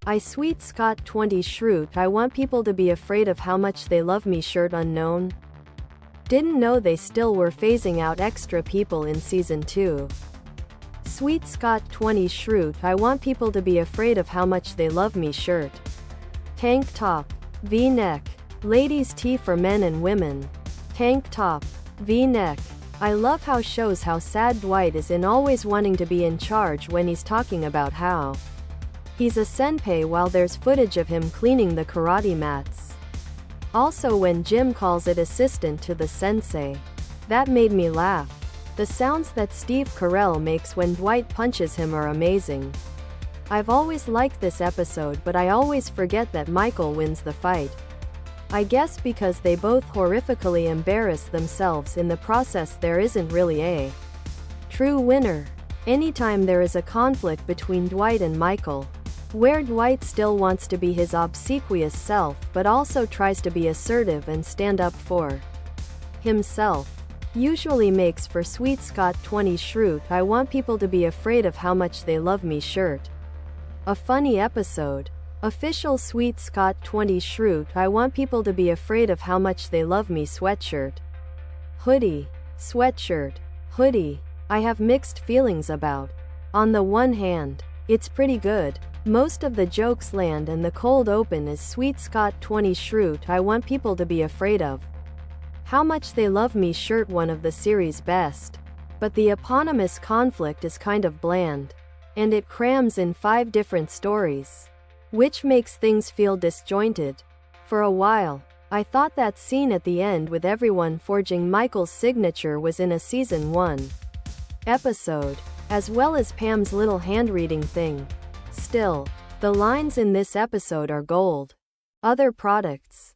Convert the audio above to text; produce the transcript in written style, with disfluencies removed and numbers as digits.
I sweet Scott 20 Schrute. I want people to be afraid of how much they love me. Shirt unknown. Didn't know they still were phasing out extra people in season 2. Sweet Scott 20 Schrute. I want people to be afraid of how much they love me. Shirt. Tank top. V-neck. Ladies' tee for men and women. Tank top. V-neck. I love how shows how sad Dwight is in always wanting to be in charge when he's talking about how he's a senpai while there's footage of him cleaning the karate mats. Also when Jim calls it assistant to the sensei. That made me laugh. The sounds that Steve Carell makes when Dwight punches him are amazing. I've always liked this episode, but I always forget that Michael wins the fight. I guess because they both horrifically embarrass themselves in the process. There isn't really a true winner. Anytime there is a conflict between Dwight and Michael, where Dwight still wants to be his obsequious self but also tries to be assertive and stand up for himself, usually makes for Sweet Scott 20 Schrute. I want people to be afraid of how much they love me. Shirt. A funny episode. Official Sweet Scott 20 Schrute. I want people to be afraid of how much they love me. Sweatshirt. Hoodie. Sweatshirt. Hoodie. I have mixed feelings about. On the one hand, it's pretty good. Most of the jokes land and the cold open is Sweet Scott 20 Schrute. I want people to be afraid of how much they love me. Shirt. One of the series' best. But the eponymous conflict is kind of bland. And it crams in 5 different stories, which makes things feel disjointed. For a while, I thought that scene at the end with everyone forging Michael's signature was in a season 1 episode, as well as Pam's little hand-reading thing. Still, the lines in this episode are gold. Other products.